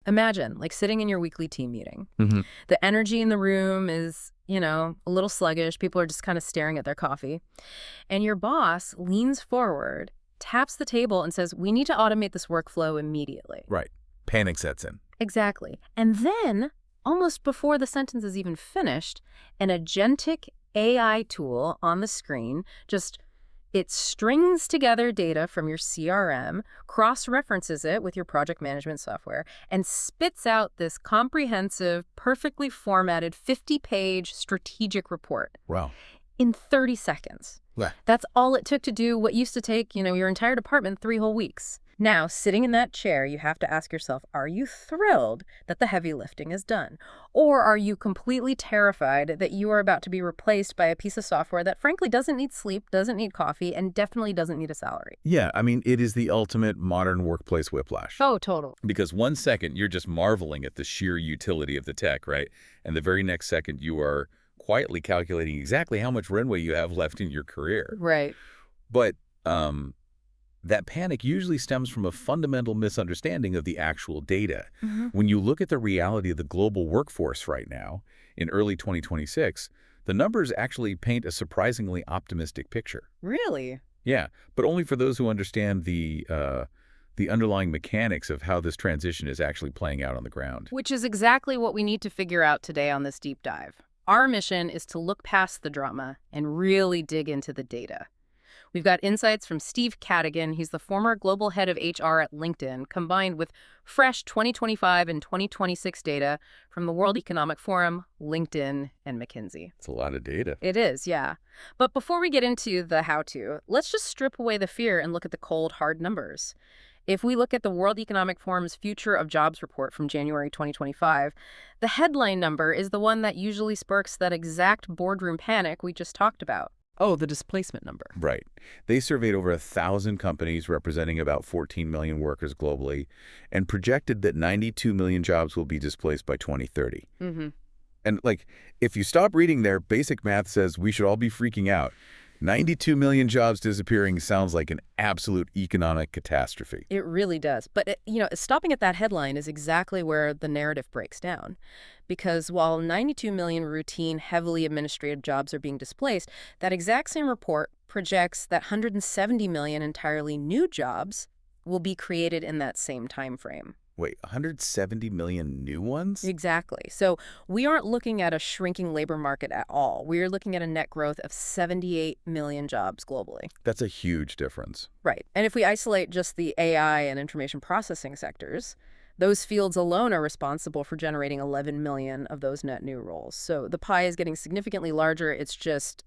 Imagine, like, sitting in your weekly team meeting. Hmm. The energy in the room is, a little sluggish. People are just kind of staring at their coffee. And your boss leans forward, taps the table, and says, "We need to automate this workflow immediately." Right. Panic sets in. Exactly. And then, almost before the sentence is even finished, an agentic AI tool on the screen it strings together data from your CRM, cross-references it with your project management software, and spits out this comprehensive, perfectly formatted 50-page strategic report Wow. in 30 seconds. Yeah. That's all it took to do what used to take, your entire department 3 whole weeks. Now, sitting in that chair, you have to ask yourself, are you thrilled that the heavy lifting is done? Or are you completely terrified that you are about to be replaced by a piece of software that frankly doesn't need sleep, doesn't need coffee, and definitely doesn't need a salary? Yeah, I mean, it is the ultimate modern workplace whiplash. Oh, total. Because 1 second, you're just marveling at the sheer utility of the tech, right? And the very next second, you are quietly calculating exactly how much runway you have left in your career. Right. But that panic usually stems from a fundamental misunderstanding of the actual data. Mm-hmm. When you look at the reality of the global workforce right now, in early 2026, the numbers actually paint a surprisingly optimistic picture. Really? Yeah, but only for those who understand the underlying mechanics of how this transition is actually playing out on the ground. Which is exactly what we need to figure out today on this deep dive. Our mission is to look past the drama and really dig into the data. We've got insights from Steve Cadigan. He's the former global head of HR at LinkedIn, combined with fresh 2025 and 2026 data from the World Economic Forum, LinkedIn, and McKinsey. It's a lot of data. It is, yeah. But before we get into the how-to, let's just strip away the fear and look at the cold, hard numbers. If we look at the World Economic Forum's Future of Jobs report from January 2025, the headline number is the one that usually sparks that exact boardroom panic we just talked about. Oh, the displacement number. Right. They surveyed over 1,000 companies representing about 14 million workers globally and projected that 92 million jobs will be displaced by 2030. Mm-hmm. And if you stop reading there, basic math says we should all be freaking out. 92 million jobs disappearing sounds like an absolute economic catastrophe. It really does. But, stopping at that headline is exactly where the narrative breaks down. Because while 92 million routine, heavily administrative jobs are being displaced, that exact same report projects that 170 million entirely new jobs will be created in that same time frame. Wait, 170 million new ones? Exactly. So we aren't looking at a shrinking labor market at all. We're looking at a net growth of 78 million jobs globally. That's a huge difference. Right. And if we isolate just the AI and information processing sectors, those fields alone are responsible for generating 11 million of those net new roles. So the pie is getting significantly larger. It's just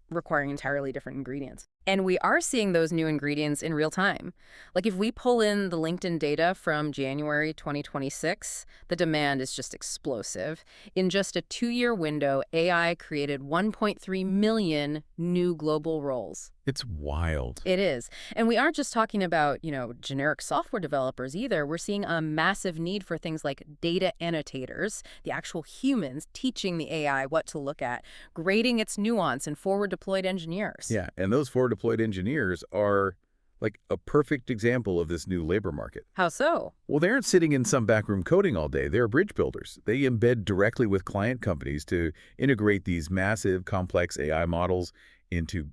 requiring entirely different ingredients. And we are seeing those new ingredients in real time. Like if we pull in the LinkedIn data from January 2026, the demand is just explosive. In just a 2-year window, AI created 1.3 million new global roles. It's wild. It is. And we aren't just talking about, generic software developers either. We're seeing a massive need for things like data annotators, the actual humans teaching the AI what to look at, grading its nuance, and forward-deployed engineers. Yeah, and those forward-deployed engineers are like a perfect example of this new labor market. How so? Well, they aren't sitting in some backroom coding all day. They're bridge builders. They embed directly with client companies to integrate these massive, complex AI models into,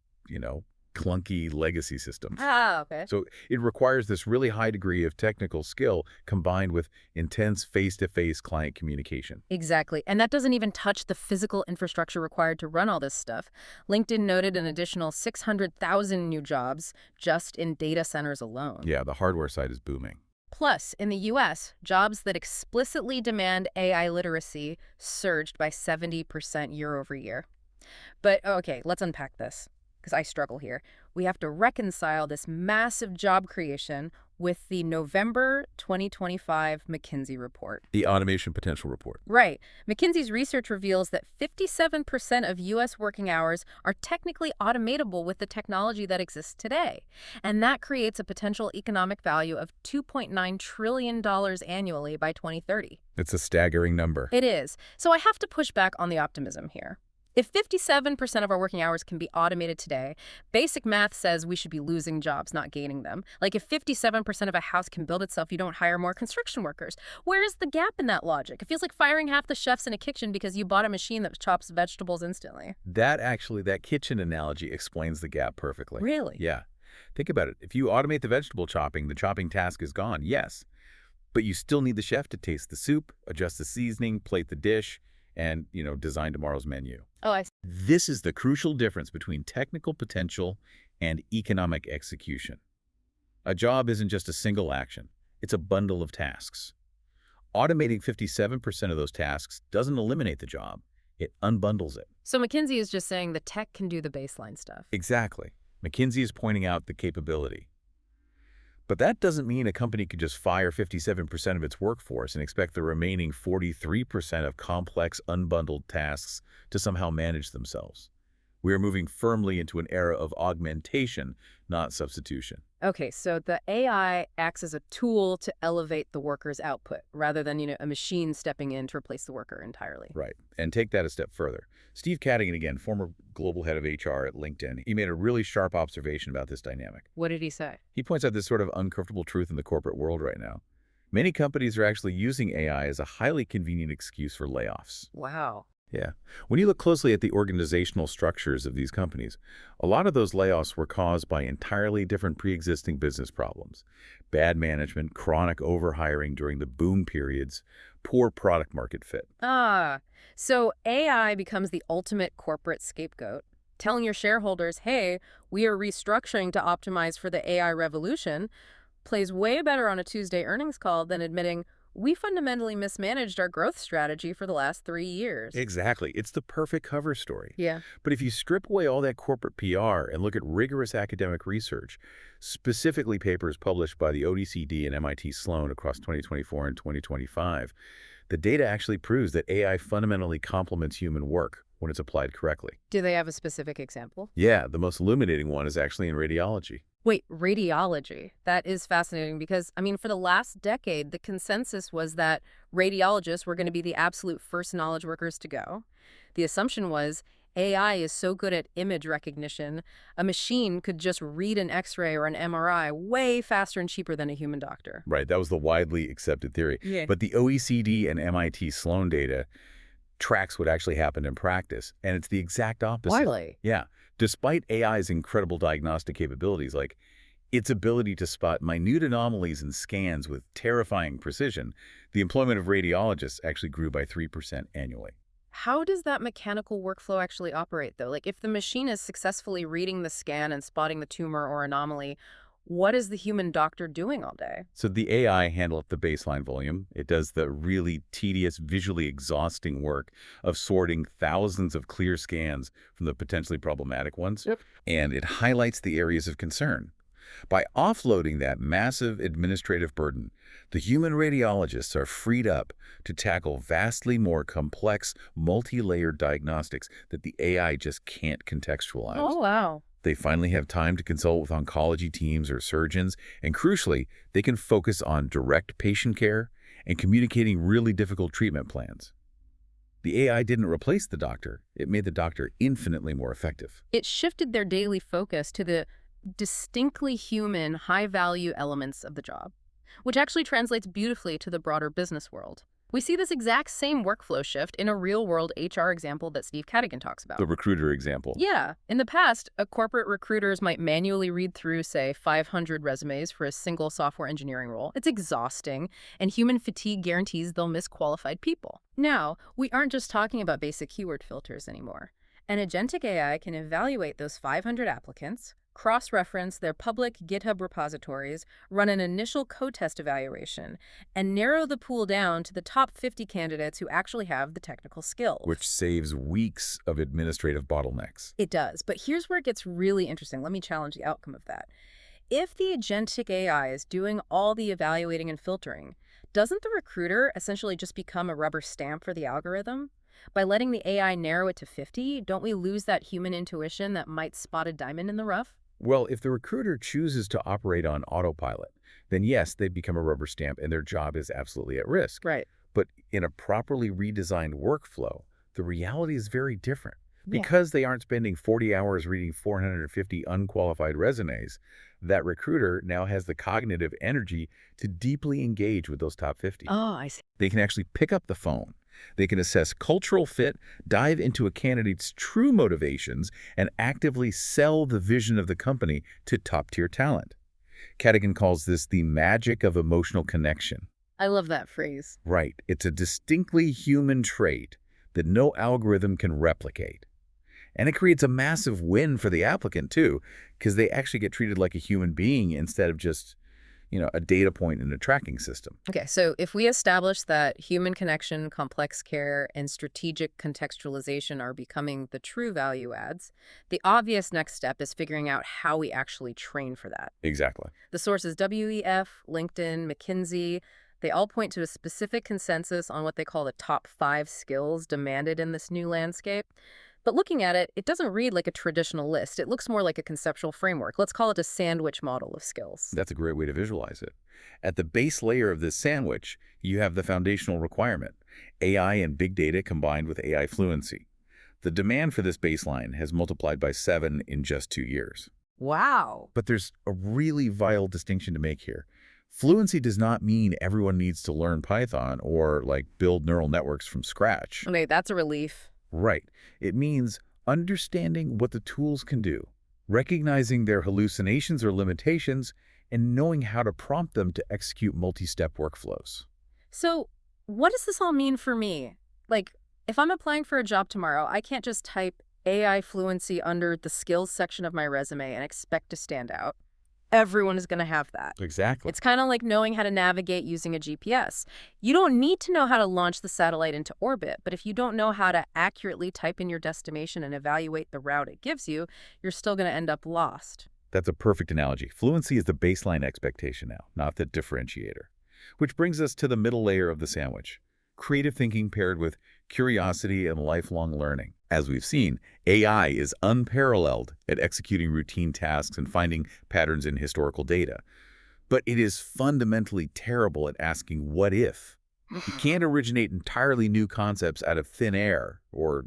clunky legacy systems. Ah, okay. So it requires this really high degree of technical skill combined with intense face-to-face client communication. Exactly. And that doesn't even touch the physical infrastructure required to run all this stuff. LinkedIn noted an additional 600,000 new jobs just in data centers alone. Yeah, the hardware side is booming. Plus, in the U.S., jobs that explicitly demand AI literacy surged by 70% year over year. But, okay, let's unpack this, because I struggle here. We have to reconcile this massive job creation with the November 2025 McKinsey report. The Automation Potential Report. Right. McKinsey's research reveals that 57% of U.S. working hours are technically automatable with the technology that exists today. And that creates a potential economic value of $2.9 trillion annually by 2030. It's a staggering number. It is. So I have to push back on the optimism here. If 57% of our working hours can be automated today, basic math says we should be losing jobs, not gaining them. Like if 57% of a house can build itself, you don't hire more construction workers. Where is the gap in that logic? It feels like firing half the chefs in a kitchen because you bought a machine that chops vegetables instantly. That kitchen analogy explains the gap perfectly. Really? Yeah. Think about it. If you automate the chopping task is gone, yes. But you still need the chef to taste the soup, adjust the seasoning, plate the dish, and, design tomorrow's menu. Oh, I see. This is the crucial difference between technical potential and economic execution. A job isn't just a single action. It's a bundle of tasks. Automating 57% of those tasks doesn't eliminate the job. It unbundles it. So McKinsey is just saying the tech can do the baseline stuff. Exactly. McKinsey is pointing out the capability. But that doesn't mean a company could just fire 57% of its workforce and expect the remaining 43% of complex, unbundled tasks to somehow manage themselves. We are moving firmly into an era of augmentation, not substitution. Okay, so the AI acts as a tool to elevate the worker's output rather than, a machine stepping in to replace the worker entirely. Right. And take that a step further. Steve Cadigan, again, former global head of HR at LinkedIn, he made a really sharp observation about this dynamic. What did he say? He points out this sort of uncomfortable truth in the corporate world right now. Many companies are actually using AI as a highly convenient excuse for layoffs. Wow. Yeah. When you look closely at the organizational structures of these companies, a lot of those layoffs were caused by entirely different pre-existing business problems. Bad management, chronic overhiring during the boom periods, poor product market fit. So AI becomes the ultimate corporate scapegoat, telling your shareholders, hey, we are restructuring to optimize for the AI revolution, plays way better on a Tuesday earnings call than admitting, we fundamentally mismanaged our growth strategy for the last 3 years. Exactly. It's the perfect cover story. Yeah. But if you strip away all that corporate PR and look at rigorous academic research, specifically papers published by the OECD and MIT Sloan across 2024 and 2025, the data actually proves that AI fundamentally complements human work when it's applied correctly. Do they have a specific example? Yeah, the most illuminating one is actually in radiology. Wait, radiology. That is fascinating because, for the last decade, the consensus was that radiologists were going to be the absolute first knowledge workers to go. The assumption was AI is so good at image recognition, a machine could just read an X-ray or an MRI way faster and cheaper than a human doctor. Right, that was the widely accepted theory. Yeah. But the OECD and MIT Sloan data tracks what actually happened in practice, and it's the exact opposite. Really? Yeah. Despite AI's incredible diagnostic capabilities, like its ability to spot minute anomalies in scans with terrifying precision, the employment of radiologists actually grew by 3% annually. How does that mechanical workflow actually operate, though? Like, if the machine is successfully reading the scan and spotting the tumor or anomaly, what is the human doctor doing all day? So the AI handles the baseline volume. It does the really tedious, visually exhausting work of sorting thousands of clear scans from the potentially problematic ones. Yep. And it highlights the areas of concern. By offloading that massive administrative burden, the human radiologists are freed up to tackle vastly more complex, multi-layered diagnostics that the AI just can't contextualize. Oh, wow. They finally have time to consult with oncology teams or surgeons, and crucially, they can focus on direct patient care and communicating really difficult treatment plans. The AI didn't replace the doctor. It made the doctor infinitely more effective. It shifted their daily focus to the distinctly human, high-value elements of the job, which actually translates beautifully to the broader business world. We see this exact same workflow shift in a real-world HR example that Steve Cadigan talks about. The recruiter example. Yeah. In the past, corporate recruiters might manually read through, say, 500 resumes for a single software engineering role. It's exhausting, and human fatigue guarantees they'll miss qualified people. Now, we aren't just talking about basic keyword filters anymore. An agentic AI can evaluate those 500 applicants, cross-reference their public GitHub repositories, run an initial code test evaluation, and narrow the pool down to the top 50 candidates who actually have the technical skills. Which saves weeks of administrative bottlenecks. It does, but here's where it gets really interesting. Let me challenge the outcome of that. If the agentic AI is doing all the evaluating and filtering, doesn't the recruiter essentially just become a rubber stamp for the algorithm? By letting the AI narrow it to 50, don't we lose that human intuition that might spot a diamond in the rough? Well, if the recruiter chooses to operate on autopilot, then yes, they become a rubber stamp and their job is absolutely at risk. Right. But in a properly redesigned workflow, the reality is very different. Yeah. Because they aren't spending 40 hours reading 450 unqualified resumes, that recruiter now has the cognitive energy to deeply engage with those top 50. Oh, I see. They can actually pick up the phone. They can assess cultural fit, dive into a candidate's true motivations, and actively sell the vision of the company to top-tier talent. Cadigan calls this the magic of emotional connection. I love that phrase. Right. It's a distinctly human trait that no algorithm can replicate. And it creates a massive win for the applicant, too, because they actually get treated like a human being instead of just, a data point in a tracking system. Okay, so if we establish that human connection, complex care, and strategic contextualization are becoming the true value adds, the obvious next step is figuring out how we actually train for that. Exactly. The sources WEF, LinkedIn, McKinsey, they all point to a specific consensus on what they call the top 5 skills demanded in this new landscape. But looking at it, it doesn't read like a traditional list. It looks more like a conceptual framework. Let's call it a sandwich model of skills. That's a great way to visualize it. At the base layer of this sandwich, you have the foundational requirement, AI and big data combined with AI fluency. The demand for this baseline has multiplied by 7 in just 2 years. Wow. But there's a really vital distinction to make here. Fluency does not mean everyone needs to learn Python or, build neural networks from scratch. Okay, that's a relief. Right. It means understanding what the tools can do, recognizing their hallucinations or limitations, and knowing how to prompt them to execute multi-step workflows. So, what does this all mean for me? Like, if I'm applying for a job tomorrow, I can't just type AI fluency under the skills section of my resume and expect to stand out. Everyone is going to have that. Exactly. It's kind of like knowing how to navigate using a GPS. You don't need to know how to launch the satellite into orbit, but if you don't know how to accurately type in your destination and evaluate the route it gives you, you're still going to end up lost. That's a perfect analogy. Fluency is the baseline expectation now, not the differentiator. Which brings us to the middle layer of the sandwich. Creative thinking paired with curiosity and lifelong learning. As we've seen, AI is unparalleled at executing routine tasks and finding patterns in historical data. But it is fundamentally terrible at asking what if. You can't originate entirely new concepts out of thin air or,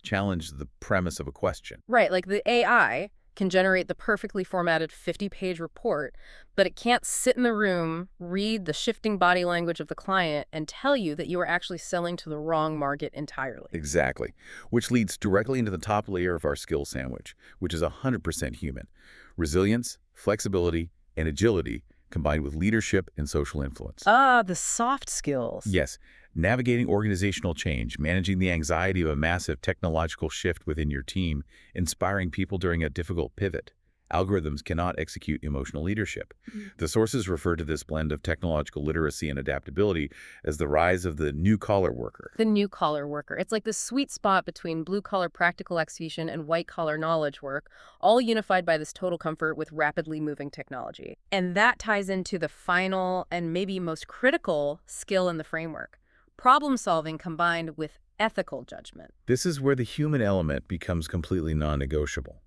challenge the premise of a question. Right, like the AI can generate the perfectly formatted 50-page report, but it can't sit in the room, read the shifting body language of the client, and tell you that you are actually selling to the wrong market entirely. Exactly. Which leads directly into the top layer of our skill sandwich, which is 100% human. Resilience, flexibility, and agility combined with leadership and social influence. Ah, the soft skills. Yes, navigating organizational change, managing the anxiety of a massive technological shift within your team, inspiring people during a difficult pivot. Algorithms cannot execute emotional leadership. The sources refer to this blend of technological literacy and adaptability as the rise of the new-collar worker. The new-collar worker. It's like the sweet spot between blue-collar practical execution and white-collar knowledge work, all unified by this total comfort with rapidly moving technology. And that ties into the final and maybe most critical skill in the framework. Problem solving combined with ethical judgment. This is where the human element becomes completely non-negotiable.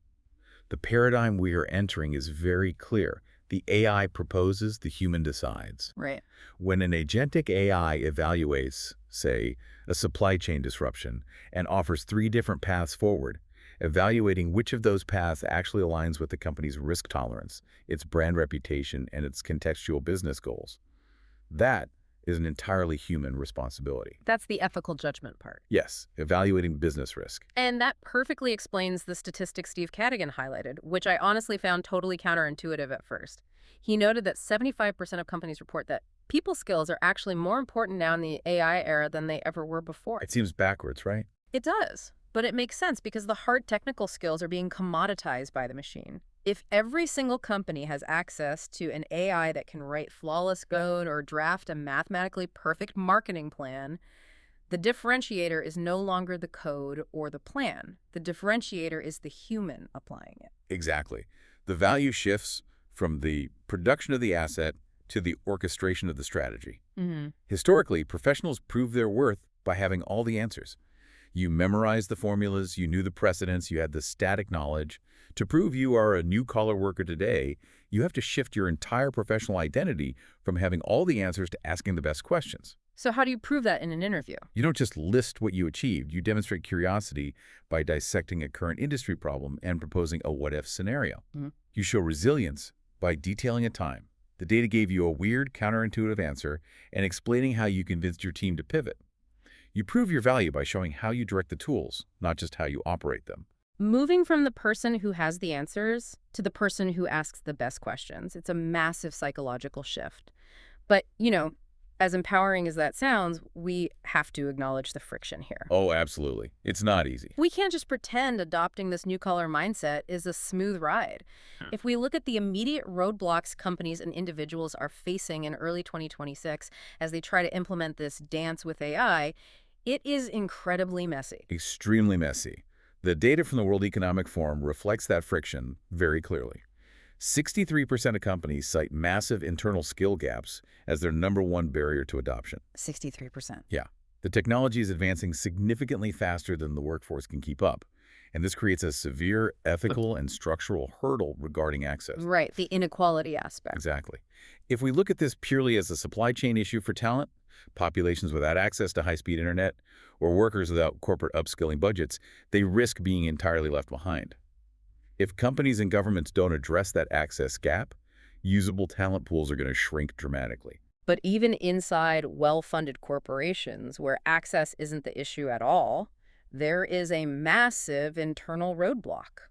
The paradigm we are entering is very clear. The AI proposes, the human decides. Right. When an agentic AI evaluates, say, a supply chain disruption and offers 3 different paths forward, evaluating which of those paths actually aligns with the company's risk tolerance, its brand reputation, and its contextual business goals. That is an entirely human responsibility. That's the ethical judgment part. Yes, evaluating business risk. And that perfectly explains the statistic Steve Cadigan highlighted, which I honestly found totally counterintuitive at first. He noted that 75% of companies report that people skills are actually more important now in the AI era than they ever were before. It seems backwards, right? It does, but it makes sense because the hard technical skills are being commoditized by the machine. If every single company has access to an AI that can write flawless code or draft a mathematically perfect marketing plan, the differentiator is no longer the code or the plan. The differentiator is the human applying it. Exactly. The value shifts from the production of the asset to the orchestration of the strategy. Historically, professionals prove their worth by having all the answers. You memorized the formulas, you knew the precedents, you had the static knowledge. To prove you are a new-collar worker today, you have to shift your entire professional identity from having all the answers to asking the best questions. So how do you prove that in an interview? You don't just list what you achieved. You demonstrate curiosity by dissecting a current industry problem and proposing a what-if scenario. Mhm. You show resilience by detailing a time. The data gave you a weird, counterintuitive answer and explaining how you convinced your team to pivot. You prove your value by showing how you direct the tools, not just how you operate them. Moving from the person who has the answers to the person who asks the best questions, it's a massive psychological shift. But, as empowering as that sounds, we have to acknowledge the friction here. Oh, absolutely. It's not easy. We can't just pretend adopting this new color mindset is a smooth ride. If we look at the immediate roadblocks companies and individuals are facing in early 2026 as they try to implement this dance with AI, it is incredibly messy. Extremely messy. The data from the World Economic Forum reflects that friction very clearly. 63% of companies cite massive internal skill gaps as their #1 barrier to adoption. 63%. Yeah, the technology is advancing significantly faster than the workforce can keep up, and this creates a severe ethical and structural hurdle regarding access. Right, the inequality aspect. Exactly. If we look at this purely as a supply chain issue for talent, populations without access to high-speed internet, or workers without corporate upskilling budgets, they risk being entirely left behind. If companies and governments don't address that access gap, usable talent pools are going to shrink dramatically. But even inside well-funded corporations where access isn't the issue at all, there is a massive internal roadblock.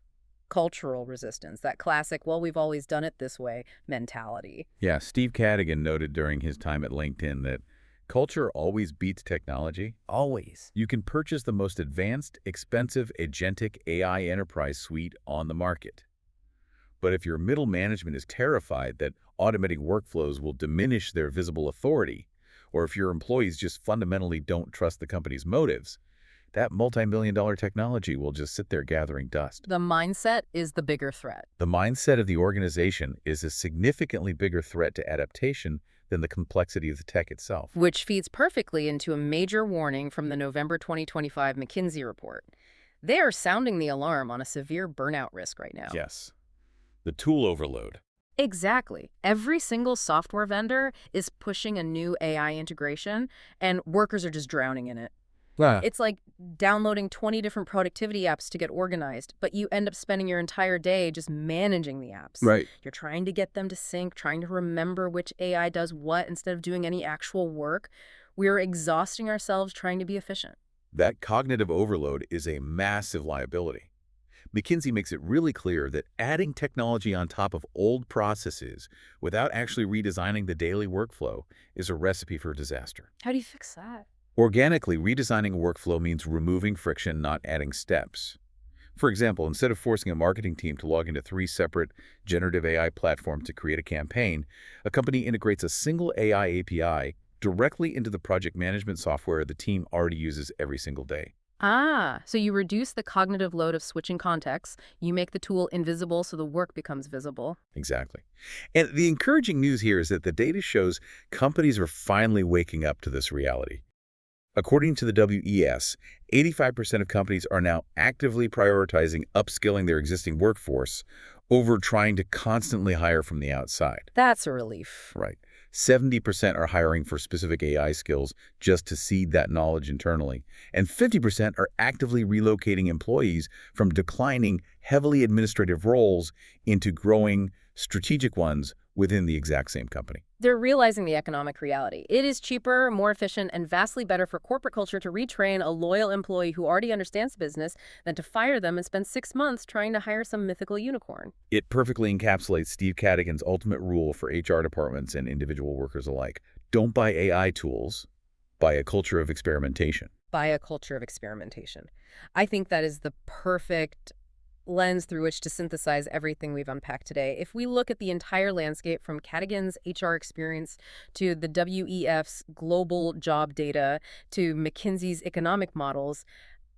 Cultural resistance, that classic, well, we've always done it this way mentality. Yeah, Steve Cadigan noted during his time at LinkedIn that culture always beats technology. Always. You can purchase the most advanced, expensive agentic AI enterprise suite on the market. But if your middle management is terrified that automating workflows will diminish their visible authority, or if your employees just fundamentally don't trust the company's motives, that multi-million-dollar technology will just sit there gathering dust. The mindset is the bigger threat. The mindset of the organization is a significantly bigger threat to adaptation than the complexity of the tech itself. Which feeds perfectly into a major warning from the November 2025 McKinsey report. They are sounding the alarm on a severe burnout risk right now. Yes. The tool overload. Exactly. Every single software vendor is pushing a new AI integration, and workers are just drowning in it. It's like downloading 20 different productivity apps to get organized, but you end up spending your entire day just managing the apps. Right. You're trying to get them to sync, trying to remember which AI does what instead of doing any actual work. We're exhausting ourselves trying to be efficient. That cognitive overload is a massive liability. McKinsey makes it really clear that adding technology on top of old processes without actually redesigning the daily workflow is a recipe for disaster. How do you fix that? Organically, redesigning a workflow means removing friction, not adding steps. For example, instead of forcing a marketing team to log into 3 separate generative AI platforms to create a campaign, a company integrates a single AI API directly into the project management software the team already uses every single day. So you reduce the cognitive load of switching contexts, you make the tool invisible so the work becomes visible. Exactly. And the encouraging news here is that the data shows companies are finally waking up to this reality. According to the WES, 85% of companies are now actively prioritizing upskilling their existing workforce over trying to constantly hire from the outside. That's a relief. Right. 70% are hiring for specific AI skills just to seed that knowledge internally, and 50% are actively relocating employees from declining, heavily administrative roles into growing, strategic ones within the exact same company. They're realizing the economic reality. It is cheaper, more efficient, and vastly better for corporate culture to retrain a loyal employee who already understands the business than to fire them and spend 6 months trying to hire some mythical unicorn. It perfectly encapsulates Steve Cadigan's ultimate rule for HR departments and individual workers alike. Don't buy AI tools, buy a culture of experimentation. By a culture of experimentation. I think that is the perfect lens through which to synthesize everything we've unpacked today. If we look at the entire landscape from Cadigan's HR experience to the WEF's global job data to McKinsey's economic models,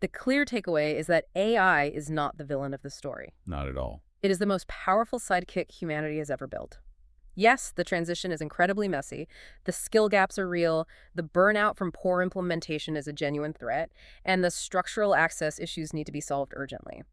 the clear takeaway is that AI is not the villain of the story. Not at all. It is the most powerful sidekick humanity has ever built. Yes, the transition is incredibly messy, the skill gaps are real, the burnout from poor implementation is a genuine threat, and the structural access issues need to be solved urgently.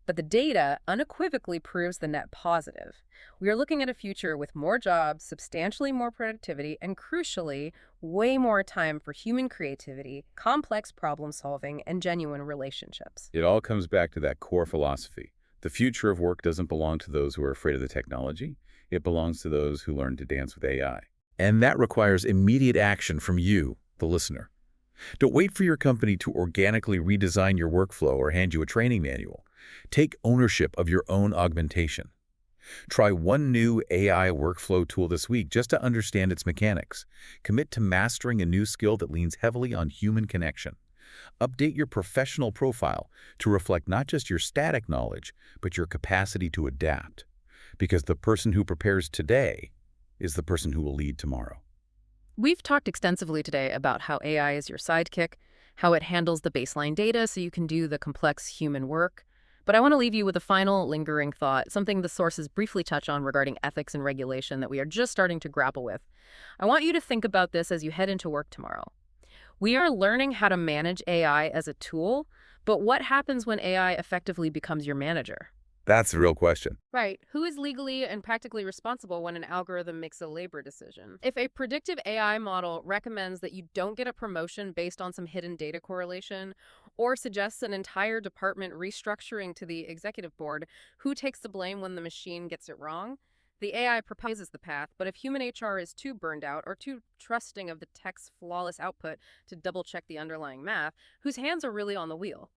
but the data unequivocally proves the net positive. We are looking at a future with more jobs, substantially more productivity, and crucially, way more time for human creativity, complex problem solving, and genuine relationships. It all comes back to that core philosophy. The future of work doesn't belong to those who are afraid of the technology. It belongs to those who learn to dance with AI. And that requires immediate action from you, the listener. Don't wait for your company to organically redesign your workflow or hand you a training manual. Take ownership of your own augmentation. Try one new AI workflow tool this week just to understand its mechanics. Commit to mastering a new skill that leans heavily on human connection. Update your professional profile to reflect not just your static knowledge, but your capacity to adapt. Because the person who prepares today is the person who will lead tomorrow. We've talked extensively today about how AI is your sidekick, how it handles the baseline data so you can do the complex human work. But I want to leave you with a final lingering thought, something the sources briefly touch on regarding ethics and regulation that we are just starting to grapple with. I want you to think about this as you head into work tomorrow. We are learning how to manage AI as a tool, but what happens when AI effectively becomes your manager? That's the real question. Right. Who is legally and practically responsible when an algorithm makes a labor decision? If a predictive AI model recommends that you don't get a promotion based on some hidden data correlation, or suggests an entire department restructuring to the executive board, who takes the blame when the machine gets it wrong? The AI proposes the path, but if human HR is too burned out or too trusting of the tech's flawless output to double check the underlying math, whose hands are really on the wheel?